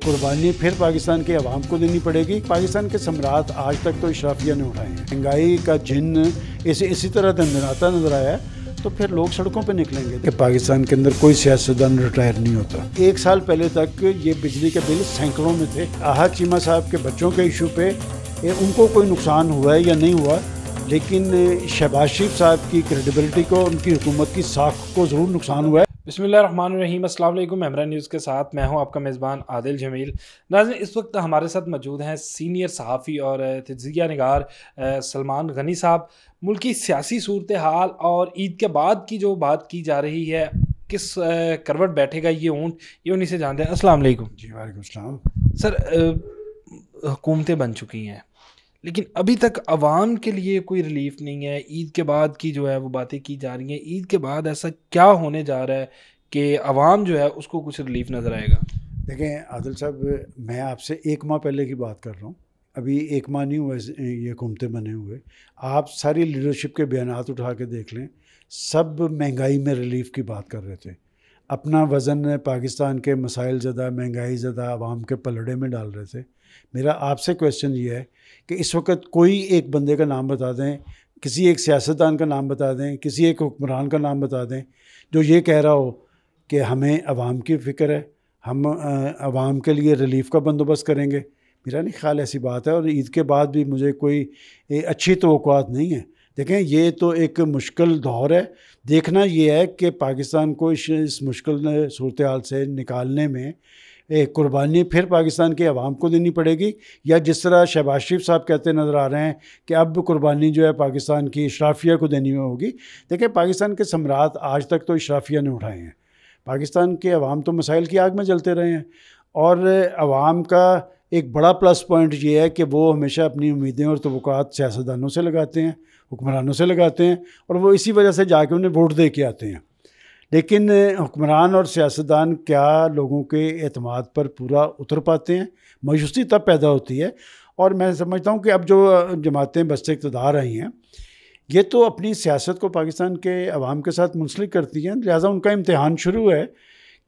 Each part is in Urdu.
قربانی پھر پاکستان کے عوام کو دینی پڑے گی۔ پاکستان کے ثمرات آج تک تو اشرافیہ نے اٹھائے ہیں۔ مہنگائی کا جن اسی طرح دندناتا نظر آیا تو پھر لوگ سڑکوں پہ نکلیں گے کہ پاکستان کے اندر کوئی سیاستدان ریٹائر نہیں ہوتا۔ ایک سال پہلے تک یہ بجلی کے بل سینکڑوں میں تھے۔ احد چیمہ صاحب کے بچوں کے ایشو پہ ان کو کوئی نقصان ہوا ہے یا نہیں ہوا، لیکن شہباز شریف صاحب کی کریڈیبلٹی کو، ان کی حکومت کی ساکھ کو ضرور نقصان ہوا ہے۔ بسم اللہ الرحمن الرحیم۔ السلام علیکم۔ میمرا نیوز کے ساتھ میں ہوں آپ کا میزبان عادل جمیل۔ ناظرین، اس وقت ہمارے ساتھ موجود ہیں سینئر صحافی اور تجزیہ نگار سلمان غنی صاحب۔ ملکی سیاسی صورتحال اور عید کے بعد کی جو بات کی جا رہی ہے، کس کروٹ بیٹھے گا یہ اونٹ، یہ انہیں سے جانتے ہیں۔ السلام علیکم۔ جی وعلیکم السلام۔ سر، حکومتیں بن چکی ہیں لیکن ابھی تک عوام کے لیے کوئی ریلیف نہیں ہے۔ عید کے بعد کی جو ہے وہ باتیں کی جا رہی ہیں، عید کے بعد ایسا کیا ہونے جا رہا ہے کہ عوام جو ہے اس کو کچھ ریلیف نظر آئے گا؟ دیکھیں عادل صاحب، میں آپ سے ایک ماہ پہلے کی بات کر رہا ہوں، ابھی ایک ماہ نہیں ہوا یہ حکومتیں بنے ہوئے۔ آپ ساری لیڈرشپ کے بیانات اٹھا کے دیکھ لیں، سب مہنگائی میں ریلیف کی بات کر رہے تھے۔ اپنا وزن پاکستان کے مسائل زدہ، مہنگائی زدہ عوام کے پلڑے میں ڈال رہے تھے۔ میرا آپ سے کویسچن یہ ہے کہ اس وقت کوئی ایک بندے کا نام بتا دیں، کسی ایک سیاستدان کا نام بتا دیں، کسی ایک حکمران کا نام بتا دیں جو یہ کہہ رہا ہو کہ ہمیں عوام کی فکر ہے، ہم عوام کے لیے ریلیف کا بندوبست کریں گے۔ میرا نہیں خیال ایسی بات ہے، اور عید کے بعد بھی مجھے کوئی اچھی توقعات نہیں ہیں۔ دیکھیں، یہ تو ایک مشکل دور ہے۔ دیکھنا یہ ہے کہ پاکستان کو اس مشکل صورتحال سے نکالنے میں قربانی پھر پاکستان کے عوام کو دینی پڑے گی، یا جس طرح شہباز شریف صاحب کہتے نظر آ رہے ہیں کہ اب قربانی جو ہے پاکستان کی اشرافیہ کو دینی ہوگی۔ دیکھیں، پاکستان کے ثمرات آج تک تو اشرافیہ نے اٹھائے ہیں۔ پاکستان کے عوام تو مسائل کی آگ میں جلتے رہے ہیں، اور عوام کا ایک بڑا پلس پوائنٹ یہ ہے کہ وہ ہمیشہ اپنی امیدیں اور توقعات سیاستدانوں سے لگاتے ہیں، حکمرانوں سے لگاتے ہیں، اور وہ اسی وجہ سے جا کے انہیں ووٹ دے کے آتے ہیں۔ لیکن حکمران اور سیاستدان کیا لوگوں کے اعتماد پر پورا اتر پاتے ہیں؟ مایوسی تب پیدا ہوتی ہے۔ اور میں سمجھتا ہوں کہ اب جو جماعتیں بستے اقتدار آئی ہیں، یہ تو اپنی سیاست کو پاکستان کے عوام کے ساتھ منسلک کرتی ہیں، لہٰذا ان کا امتحان شروع ہے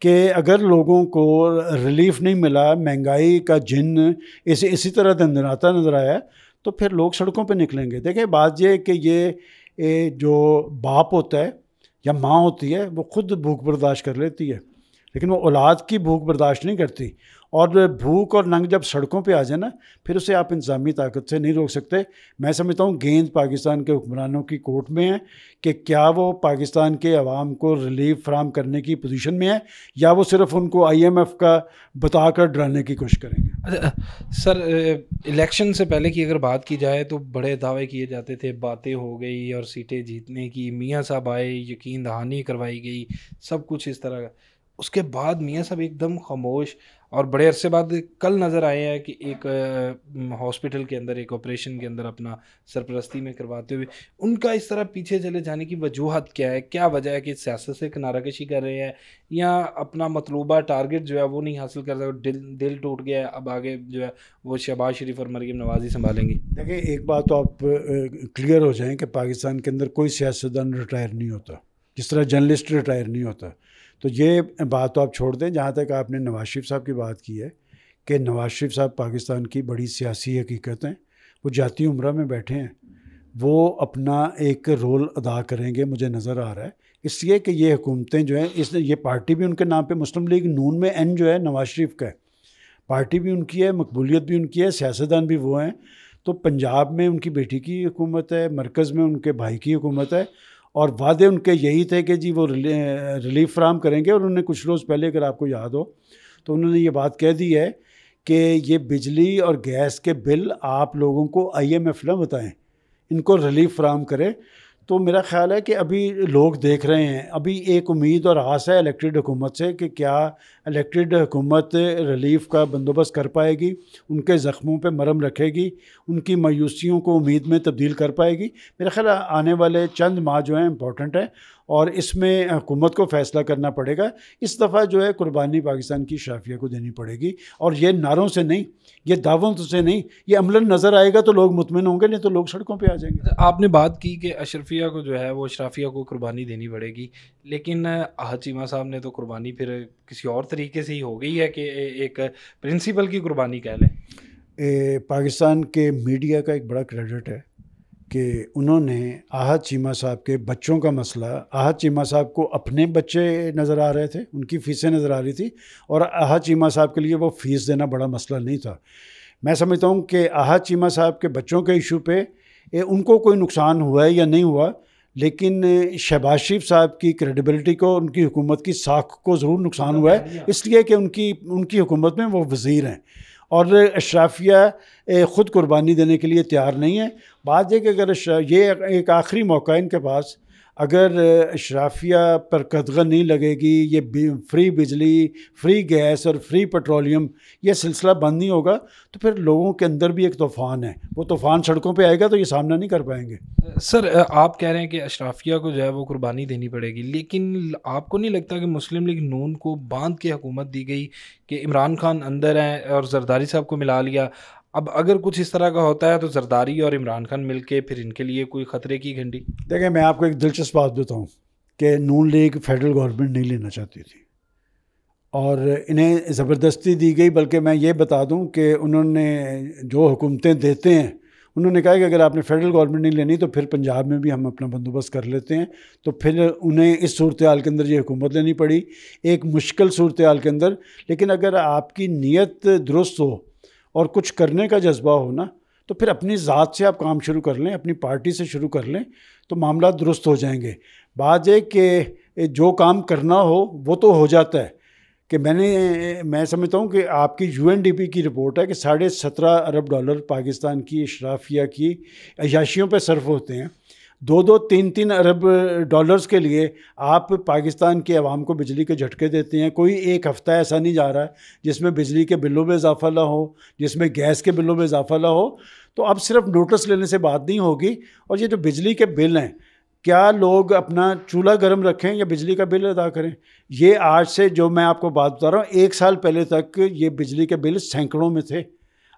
کہ اگر لوگوں کو ریلیف نہیں ملا، مہنگائی کا جن اسی طرح دندناتا نظر آیا، تو پھر لوگ سڑکوں پہ نکلیں گے۔ دیکھیں، بات یہ ہے کہ یہ جو باپ ہوتا ہے یا ماں ہوتی ہے، وہ خود بھوک برداشت کر لیتی ہے، لیکن وہ اولاد کی بھوک برداشت نہیں کرتی، اور بھوک اور ننگ جب سڑکوں پہ آ جائے نا، پھر اسے آپ انتظامی طاقت سے نہیں روک سکتے۔ میں سمجھتا ہوں گیند پاکستان کے حکمرانوں کی کورٹ میں ہے کہ کیا وہ پاکستان کے عوام کو ریلیف فراہم کرنے کی پوزیشن میں ہے، یا وہ صرف ان کو IMF کا بتا کر ڈرانے کی کوشش کریں گے۔ سر، الیکشن سے پہلے کی اگر بات کی جائے تو بڑے دعوے کیے جاتے تھے، باتیں ہو گئی اور سیٹیں جیتنے کی، میاں صاحب آئے، یقین دہانی کروائی گئی، سب کچھ اس طرح کا۔ اس کے بعد میاں صاحب ایک دم خاموش، اور بڑے عرصے بعد کل نظر آئے ہیں کہ ایک ہاسپٹل کے اندر، ایک آپریشن کے اندر اپنا سرپرستی میں کرواتے ہوئے۔ ان کا اس طرح پیچھے چلے جانے کی وجوہات کیا ہے؟ کیا وجہ ہے کہ سیاست سے کنارہ کشی کر رہے ہیں، یا اپنا مطلوبہ ٹارگٹ جو ہے وہ نہیں حاصل کر سکتے، دل ٹوٹ گیا ہے، اب آگے جو ہے وہ شہباز شریف اور مریم نواز ہی سنبھالیں گی؟ دیکھیں، ایک بات تو آپ کلیئر ہو جائیں کہ پاکستان کے اندر کوئی سیاستدان ریٹائر نہیں ہوتا، جس طرح جرنلسٹ ریٹائر نہیں ہوتا۔ تو یہ بات تو آپ چھوڑ دیں۔ جہاں تک آپ نے نواز شریف صاحب کی بات کی ہے کہ نواز شریف صاحب پاکستان کی بڑی سیاسی حقیقت ہیں، وہ جاتی عمرہ میں بیٹھے ہیں، وہ اپنا ایک رول ادا کریں گے، مجھے نظر آ رہا ہے۔ اس لیے کہ یہ حکومتیں جو ہیں، یہ پارٹی بھی ان کے نام پہ، مسلم لیگ نون میں این جو ہے نواز شریف کا ہے، پارٹی بھی ان کی ہے، مقبولیت بھی ان کی ہے، سیاستدان بھی وہ ہیں۔ تو پنجاب میں ان کی بیٹی کی حکومت ہے، مرکز میں ان کے بھائی کی حکومت ہے، اور وعدے ان کے یہی تھے کہ جی وہ ریلیف فراہم کریں گے۔ اور انہوں نے کچھ روز پہلے، اگر آپ کو یاد ہو، تو انہوں نے یہ بات کہہ دی ہے کہ یہ بجلی اور گیس کے بل آپ لوگوں کو IMF نہ بتائیں، ان کو ریلیف فراہم کریں۔ تو میرا خیال ہے کہ ابھی لوگ دیکھ رہے ہیں، ابھی ایک امید اور آس ہے الیکٹڈ حکومت سے کہ کیا الیکٹڈ حکومت ریلیف کا بندوبست کر پائے گی، ان کے زخموں پہ مرہم رکھے گی، ان کی مایوسیوں کو امید میں تبدیل کر پائے گی۔ میرا خیال ہے آنے والے چند ماہ جو ہیں امپورٹنٹ ہیں، اور اس میں حکومت کو فیصلہ کرنا پڑے گا. اس دفعہ جو ہے قربانی پاکستان کی اشرافیہ کو دینی پڑے گی, اور یہ نعروں سے نہیں, یہ دعووں سے نہیں, یہ عملاً نظر آئے گا تو لوگ مطمئن ہوں گے, نہیں تو لوگ سڑکوں پہ آ جائیں گے. آپ نے بات کی کہ اشرفیہ کو جو ہے وہ اشرافیہ کو قربانی دینی پڑے گی, لیکن احد چیمہ صاحب نے تو قربانی پھر کسی اور طریقے سے ہی ہو گئی ہے کہ ایک پرنسپل کی قربانی کہہ لیں. پاکستان کے میڈیا کا ایک بڑا کریڈٹ ہے کہ انہوں نے احد چیمہ صاحب کے بچوں کا مسئلہ, احد چیمہ صاحب کو اپنے بچے نظر آ رہے تھے, ان کی فیسیں نظر آ رہی تھی, اور احد چیمہ صاحب کے لیے وہ فیس دینا بڑا مسئلہ نہیں تھا. میں سمجھتا ہوں کہ احد چیمہ صاحب کے بچوں کے ایشو پہ ان کو کوئی نقصان ہوا ہے یا نہیں ہوا, لیکن شہباز شریف صاحب کی کریڈیبلٹی کو, ان کی حکومت کی ساکھ کو ضرور نقصان ہوا ہے, اس لیے کہ ان کی حکومت میں وہ وزیر ہیں, اور اشرافیہ خود قربانی دینے کے لیے تیار نہیں ہے. بات یہ کہ اگر یہ ایک آخری موقع ہے ان کے پاس, اگر اشرافیہ پر قدغن نہیں لگے گی, یہ فری بجلی, فری گیس اور فری پیٹرولیم یہ سلسلہ بند نہیں ہوگا, تو پھر لوگوں کے اندر بھی ایک طوفان ہے, وہ طوفان سڑکوں پہ آئے گا تو یہ سامنا نہیں کر پائیں گے. سر آپ کہہ رہے ہیں کہ اشرافیہ کو جو ہے وہ قربانی دینی پڑے گی, لیکن آپ کو نہیں لگتا کہ مسلم لیگ نون کو باندھ کے حکومت دی گئی کہ عمران خان اندر ہیں اور زرداری صاحب کو ملا لیا, اب اگر کچھ اس طرح کا ہوتا ہے تو زرداری اور عمران خان مل کے پھر ان کے لیے کوئی خطرے کی گھنٹی؟ دیکھیں, میں آپ کو ایک دلچسپ بات بتاؤں کہ نون لیگ فیڈرل گورنمنٹ نہیں لینا چاہتی تھی اور انہیں زبردستی دی گئی, بلکہ میں یہ بتا دوں کہ انہوں نے جو حکومتیں دیتے ہیں انہوں نے کہا کہ اگر آپ نے فیڈرل گورنمنٹ نہیں لینی تو پھر پنجاب میں بھی ہم اپنا بندوبست کر لیتے ہیں. تو پھر انہیں اس صورتحال کے اندر یہ حکومت لینی پڑی, ایک مشکل صورتحال کے اندر. لیکن اگر آپ کی نیت درست ہو اور کچھ کرنے کا جذبہ ہو نا, تو پھر اپنی ذات سے آپ کام شروع کر لیں, اپنی پارٹی سے شروع کر لیں, تو معاملات درست ہو جائیں گے. بات یہ کہ جو کام کرنا ہو وہ تو ہو جاتا ہے. کہ میں سمجھتا ہوں کہ آپ کی UNDP کی رپورٹ ہے کہ $17.5 ارب پاکستان کی اشرافیہ کی عیاشیوں پہ صرف ہوتے ہیں. 2-3 ارب ڈالرز کے لیے آپ پاکستان کے عوام کو بجلی کے جھٹکے دیتے ہیں. کوئی ایک ہفتہ ایسا نہیں جا رہا ہے جس میں بجلی کے بلوں میں اضافہ نہ ہو, جس میں گیس کے بلوں میں اضافہ نہ ہو. تو اب صرف نوٹس لینے سے بات نہیں ہوگی. اور یہ جو بجلی کے بل ہیں, کیا لوگ اپنا چولہا گرم رکھیں یا بجلی کا بل ادا کریں؟ یہ آج سے جو میں آپ کو بات بتا رہا ہوں 1 سال پہلے تک یہ بجلی کے بل سینکڑوں میں تھے,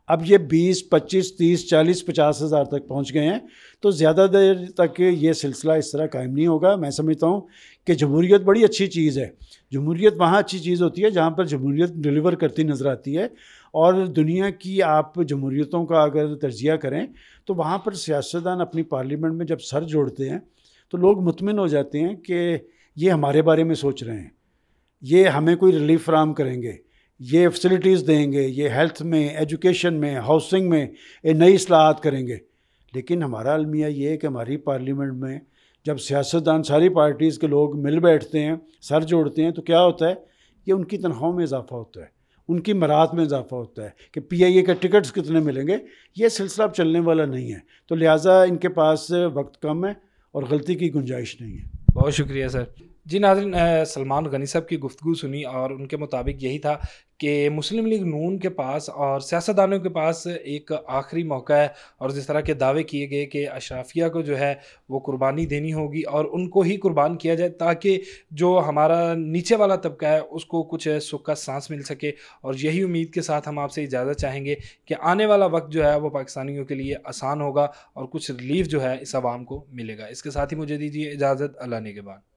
اب یہ 20, 25, 30, 40, 50 ہزار تک پہنچ گئے ہیں. تو زیادہ دیر تک یہ سلسلہ اس طرح قائم نہیں ہوگا. میں سمجھتا ہوں کہ جمہوریت بڑی اچھی چیز ہے. جمہوریت وہاں اچھی چیز ہوتی ہے جہاں پر جمہوریت ڈیلیور کرتی نظر آتی ہے, اور دنیا کی آپ جمہوریتوں کا اگر تجزیہ کریں تو وہاں پر سیاستدان اپنی پارلیمنٹ میں جب سر جوڑتے ہیں تو لوگ مطمئن ہو جاتے ہیں کہ یہ ہمارے بارے میں سوچ رہے ہیں, یہ ہمیں کوئی ریلیف فراہم کریں گے, یہ فیسلٹیز دیں گے, یہ ہیلتھ میں, ایجوکیشن میں, ہاؤسنگ میں نئی اصلاحات کریں گے. لیکن ہمارا المیہ یہ ہے کہ ہماری پارلیمنٹ میں جب سیاستدان ساری پارٹیز کے لوگ مل بیٹھتے ہیں, سر جوڑتے ہیں, تو کیا ہوتا ہے, یہ ان کی تنخواہوں میں اضافہ ہوتا ہے, ان کی مراد میں اضافہ ہوتا ہے کہ PIA کے ٹکٹس کتنے ملیں گے. یہ سلسلہ اب چلنے والا نہیں ہے, تو لہٰذا ان کے پاس وقت کم ہے اور غلطی کی گنجائش نہیں ہے. بہت شکریہ سر. جی ناظرین, سلمان غنی صاحب کی گفتگو سنی اور ان کے مطابق یہی تھا کہ مسلم لیگ نون کے پاس اور سیاستدانوں کے پاس ایک آخری موقع ہے, اور جس طرح کے دعوے کیے گئے کہ اشرافیہ کو جو ہے وہ قربانی دینی ہوگی اور ان کو ہی قربان کیا جائے تاکہ جو ہمارا نیچے والا طبقہ ہے اس کو کچھ سکھ کا سانس مل سکے. اور یہی امید کے ساتھ ہم آپ سے اجازت چاہیں گے کہ آنے والا وقت جو ہے وہ پاکستانیوں کے لیے آسان ہوگا اور کچھ ریلیف جو ہے اس عوام کو ملے گا. اس کے ساتھ ہی مجھے دیجیے اجازت. اللہ نے کے بعد.